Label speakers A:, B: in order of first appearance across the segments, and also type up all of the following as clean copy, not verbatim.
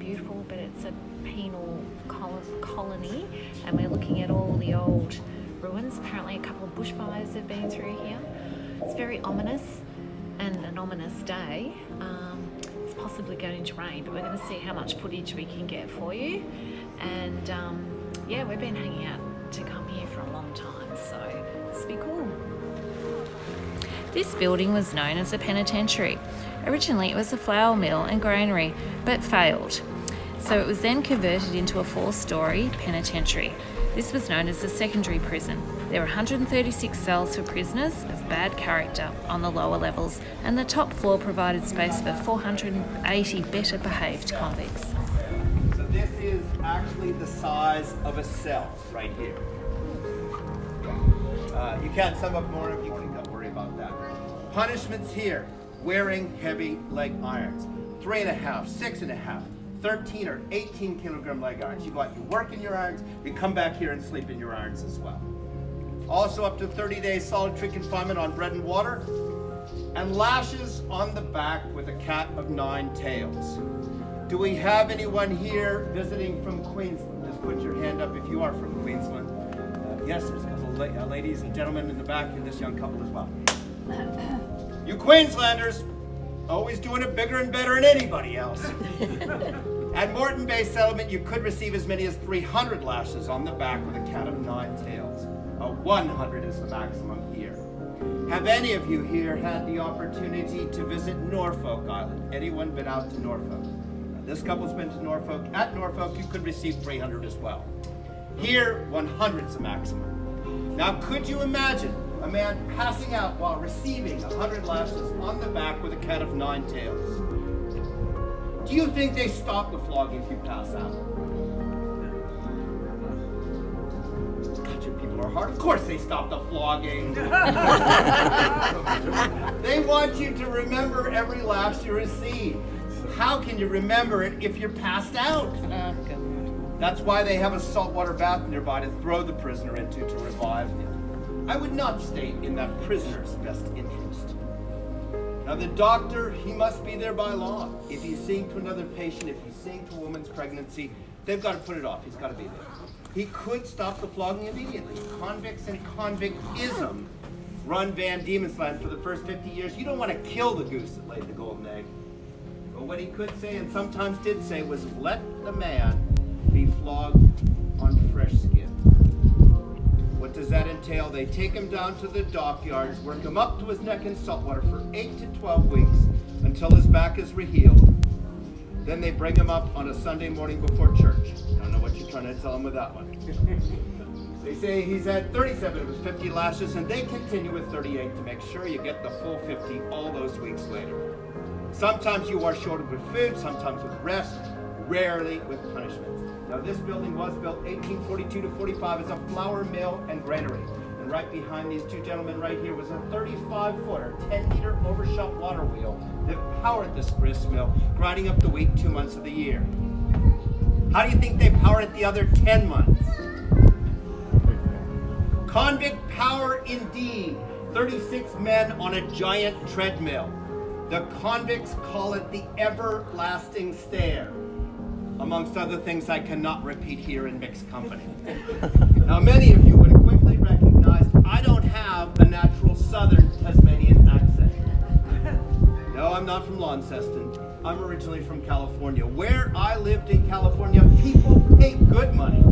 A: beautiful, but it's a penal colony, and we're looking at all the old ruins. Apparently a couple of bushfires have been through here. It's very ominous, and an ominous day. It's possibly going to rain, but we're going to see how much footage we can get for you. And yeah, we've been hanging out to come here for a long time, so this will be cool. This building was known as a penitentiary. Originally it was a flour mill and granary, but failed. So it was then converted into a 4-storey penitentiary. This was known as a secondary prison. There were 136 cells for prisoners of bad character on the lower levels, and the top floor provided space for 480 better behaved convicts.
B: So this is actually the size of a cell right here. You can't sum up more if you want, don't worry about that. Punishments here: wearing heavy leg irons, 3.5, 6.5, 13 or 18 kilogram leg irons. You work in your irons, you come back here and sleep in your irons as well. Also up to 30 days solitary confinement on bread and water, and lashes on the back with a cat of 9 tails. Do we have anyone here visiting from Queensland? Just put your hand up if you are from Queensland. Yes, there's a couple of ladies and gentlemen in the back, and this young couple as well. You Queenslanders, always doing it bigger and better than anybody else. At Moreton Bay Settlement, you could receive as many as 300 lashes on the back with a cat of 9 tails. 100 is the maximum here. Have any of you here had the opportunity to visit Norfolk Island? Anyone been out to Norfolk? This couple's been to Norfolk. At Norfolk, you could receive 300 as well. Here, 100 is the maximum. Now, could you imagine a man passing out while receiving 100 lashes on the back with a cat of 9 tails? Do you think they stop the flogging if you pass out? God, you people are hard. Of course they stop the flogging. They want you to remember every lash you receive. How can you remember it if you're passed out? That's why they have a saltwater bath nearby to throw the prisoner into to revive him. I would not state in that prisoner's best interest. Now the doctor, he must be there by law. If he's seeing to another patient, if he's seeing to a woman's pregnancy, they've got to put it off. He's got to be there. He could stop the flogging immediately. Convicts and convictism run Van Diemen's Land for the first 50 years. You don't want to kill the goose that laid the golden egg. But what he could say, and sometimes did say, was let the man be flogged on fresh skin. What does that entail? They take him down to the dockyards, work him up to his neck in salt water for 8 to 12 weeks until his back is rehealed. Then they bring him up on a Sunday morning before church. I don't know what you're trying to tell him with that one. They say he's had 37 of his 50 lashes, and they continue with 38 to make sure you get the full 50 all those weeks later. Sometimes you are shorted with food, sometimes with rest, rarely with punishments. Now this building was built 1842 to 45 as a flour mill and granary. And right behind these two gentlemen right here was a 35-footer, 10-meter overshot water wheel that powered this grist mill, grinding up the wheat 2 months of the year. How do you think they powered it the other 10 months? Convict power indeed. 36 men on a giant treadmill. The convicts call it the everlasting stare. Amongst other things I cannot repeat here in mixed company. Now many of you would have quickly recognized I don't have a natural southern Tasmanian accent. No, I'm not from Launceston. I'm originally from California. Where I lived in California, people pay good money,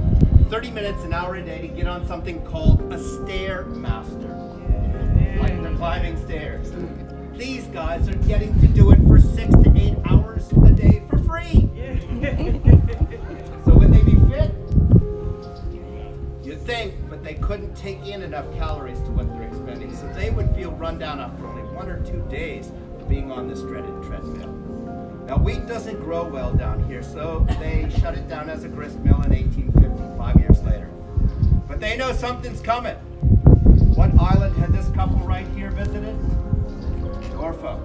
B: 30 minutes, an hour a day, to get on something called a stairmaster. Like they're climbing stairs. These guys are getting to do it for 6 to 8 hours a day for free. So would they be fit? You'd think, but they couldn't take in enough calories to what they're expending, so they would feel run down after only 1 or 2 days of being on this dreaded treadmill. Now wheat doesn't grow well down here, so they shut it down as a grist mill in 1850, 5 years later. But they know something's coming. What island had this couple right here visited? Norfolk.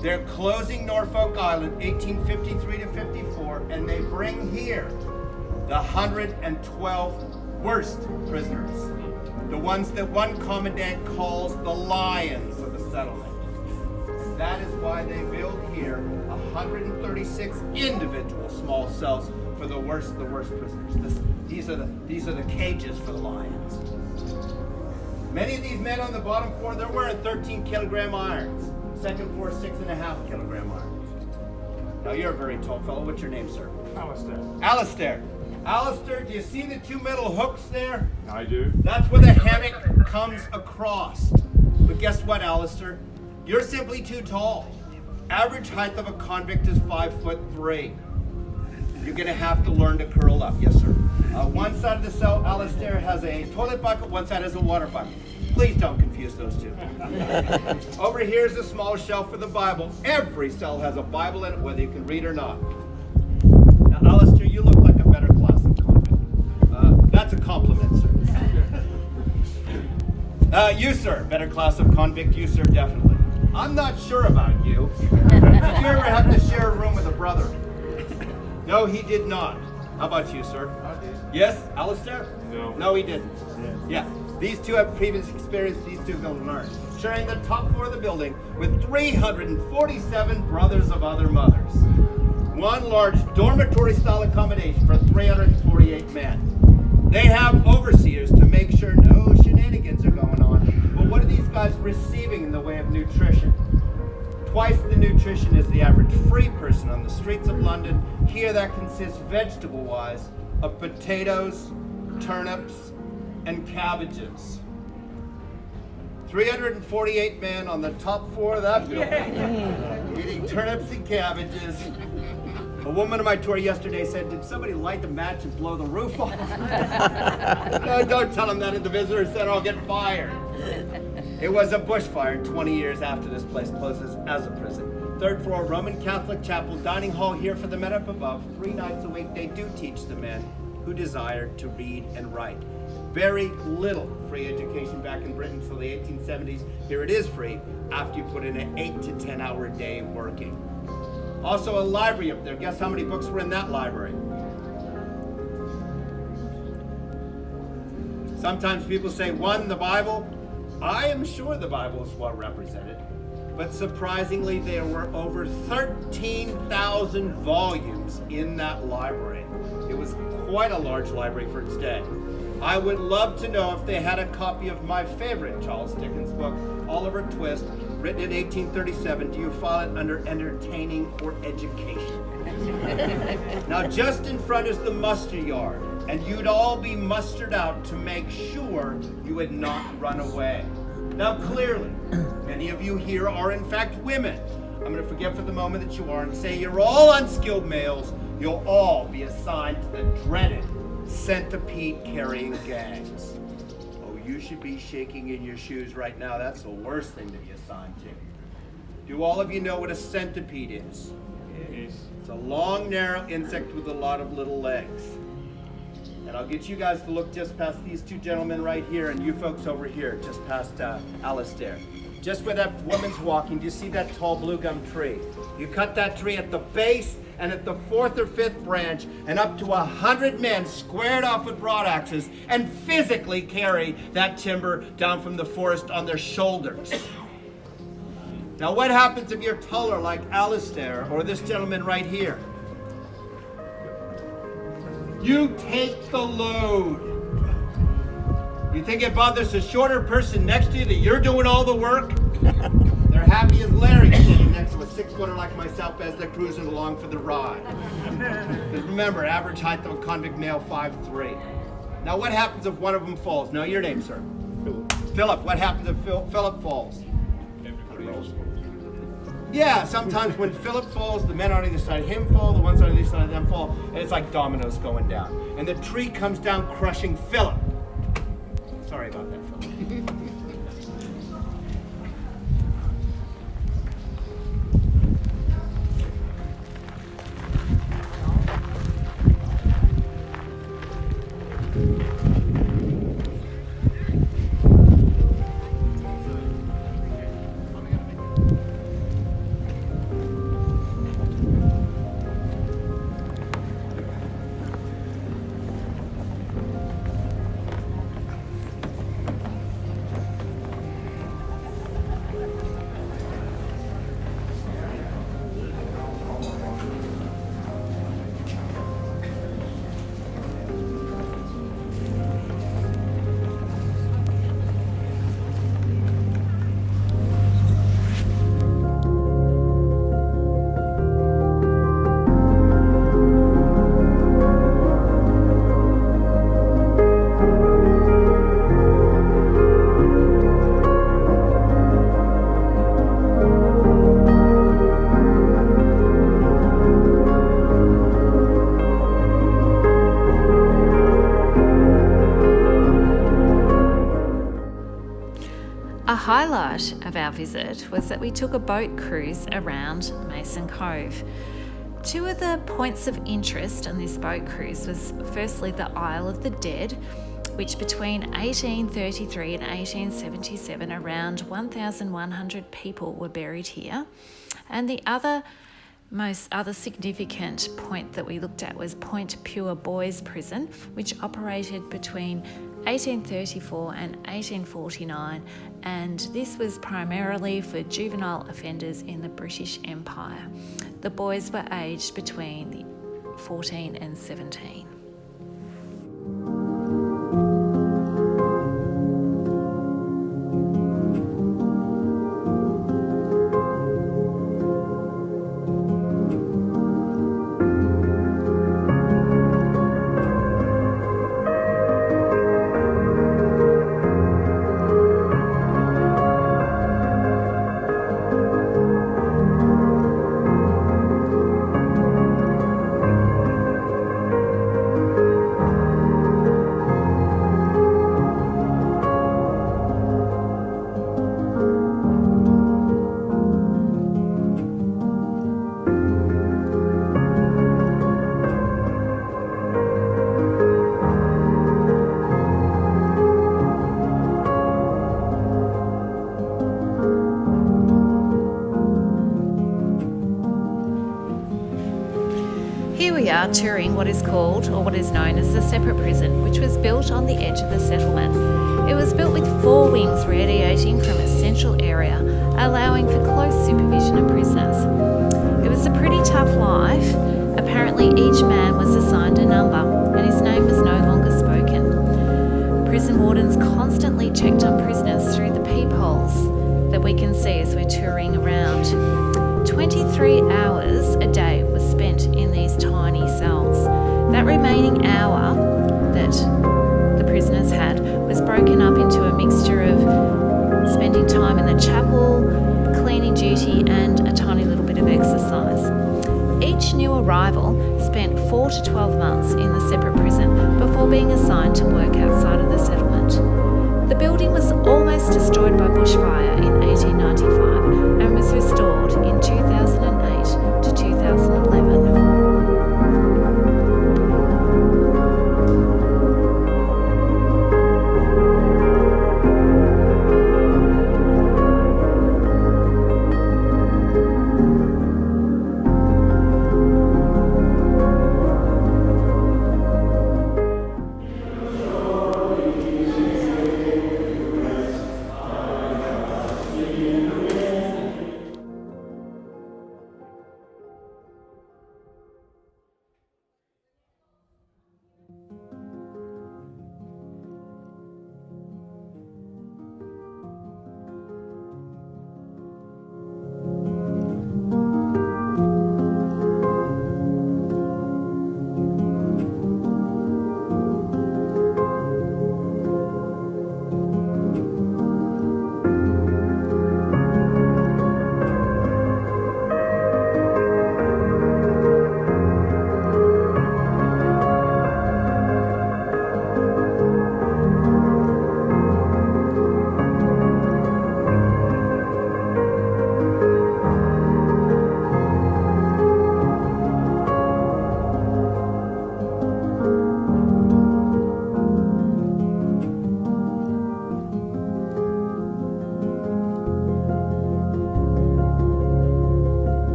B: They're closing Norfolk Island 1853 to 54, and they bring here the 112 worst prisoners. The ones that one commandant calls the lions of the settlement. And that is why they build here 136 individual small cells for the worst of the worst prisoners. These are the cages for the lions. Many of these men on the bottom floor, they're wearing 13-kilogram irons. Second floor, 6.5-kilogram irons. Now you're a very tall fellow. What's your name, sir?
C: Alistair.
B: Alistair. Alistair, do you see the two metal hooks there?
C: I do.
B: That's where the hammock comes across. But guess what, Alistair? You're simply too tall. Average height of a convict is 5'3". You're gonna have to learn to curl up. Yes, sir. One side of the cell, Alistair, has a toilet bucket, one side has a water bucket. Please don't confuse those two. Over here is a small shelf for the Bible. Every cell has a Bible in it, whether you can read or not. Now, Alistair, you look like a better class of convict. That's a compliment, sir. You, sir, better class of convict, you, sir, definitely. I'm not sure about you. Did you ever have to share a room with a brother? No, he did not. How about you, sir?
C: I did.
B: Yes, Alistair?
C: No.
B: No, he didn't. Yeah. These two have previous experience. These two will learn. Sharing the top floor of the building with 347 brothers of other mothers. One large dormitory-style accommodation for 348 men. They have overseers to make sure no shenanigans are going on. But what are these guys receiving in the way of nutrition? Twice the nutrition as the average free person on the streets of London. Here that consists vegetable-wise of potatoes, turnips, and cabbages. 348 men on the top floor of that building eating turnips and cabbages. A woman on my tour yesterday said, "Did somebody light the match and blow the roof off?" No, don't tell them that in the visitor center, I'll get fired. It was a bushfire 20 years after this place closes as a prison. Third floor, Roman Catholic chapel, dining hall here for the men up above. 3 nights a week, they do teach the men who desire to read and write. Very little free education back in Britain until the 1870s. Here it is free after you put in an 8 to 10 hour day working. Also a library up there. Guess how many books were in that library? Sometimes people say, 1, the Bible. I am sure the Bible is well represented, but surprisingly there were over 13,000 volumes in that library. It was quite a large library for its day. I would love to know if they had a copy of my favorite Charles Dickens book, Oliver Twist, written in 1837. Do you file it under entertaining or education? Now just in front is the muster yard, and you'd all be mustered out to make sure you would not run away. Now clearly, many of you here are in fact women. I'm going to forget for the moment that you are and say you're all unskilled males. You'll all be assigned to the dreaded centipede carrying gangs. Oh, you should be shaking in your shoes right now. That's the worst thing to be assigned to. Do all of you know what a centipede is?
C: Yes.
B: It's a long, narrow insect with a lot of little legs. And I'll get you guys to look just past these two gentlemen right here and you folks over here, just past Alistair. Just where that woman's walking, do you see that tall blue gum tree? You cut that tree at the base and at the 4th or 5th branch, and up to 100 men squared off with broad axes and physically carry that timber down from the forest on their shoulders. Now what happens if you're taller like Alistair or this gentleman right here? You take the load. You think it bothers the shorter person next to you that you're doing all the work? They're happy as Larry sitting next to a 6-footer like myself as they're cruising along for the ride. Because remember, average height of a convict male, 5'3". Now what happens if one of them falls? Now your name, sir?
C: Philip.
B: Philip, what happens if Philip falls?
C: Everybody else.
B: Yeah, sometimes when Philip falls, the men on either side of him fall, the ones on either side of them fall, and it's like dominoes going down. And the tree comes down crushing Philip. Sorry about that, Philip.
A: highlight of our visit was that we took a boat cruise around Mason Cove. Two of the points of interest on this boat cruise was firstly the Isle of the Dead, which between 1833 and 1877 around 1,100 people were buried here. And the other significant point that we looked at was Point Pure Boys Prison, which operated between 1834 and 1849, and this was primarily for juvenile offenders in the British Empire. The boys were aged between 14 and 17. Here we are touring what is called, or what is known as, the Separate Prison, which was built on the edge of the settlement. It was built with 4 wings radiating from a central area, allowing for close supervision of prisoners. It was a pretty tough life. Apparently each man was assigned a number, and his name was no longer spoken. Prison wardens constantly checked on prisoners through the peepholes that we can see as we're touring around. 23 hours a day was spent in these tiny cells. That remaining hour that the prisoners had was broken up into a mixture of spending time in the chapel, cleaning duty, and a tiny little bit of exercise. Each new arrival spent 4 to 12 months in the separate prison before being assigned to work outside of the settlement. The building was almost destroyed by bushfire in 1895 and was restored in 2008 to 2011.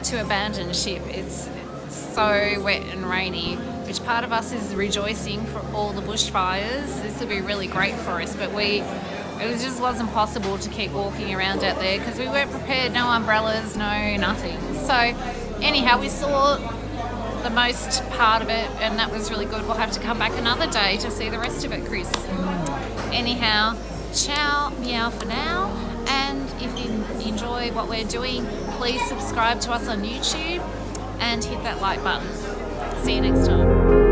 A: To abandon ship. It's so wet and rainy, which part of us is rejoicing for all the bushfires. This will be really great for us, but it just wasn't possible to keep walking around out there because we weren't prepared. No umbrellas, no nothing. So anyhow, we saw the most part of it, and that was really good. We'll have to come back another day to see the rest of it, Chris. Anyhow, ciao, meow for now. And if you enjoy what we're doing, please subscribe to us on YouTube and hit that like button. See you next time.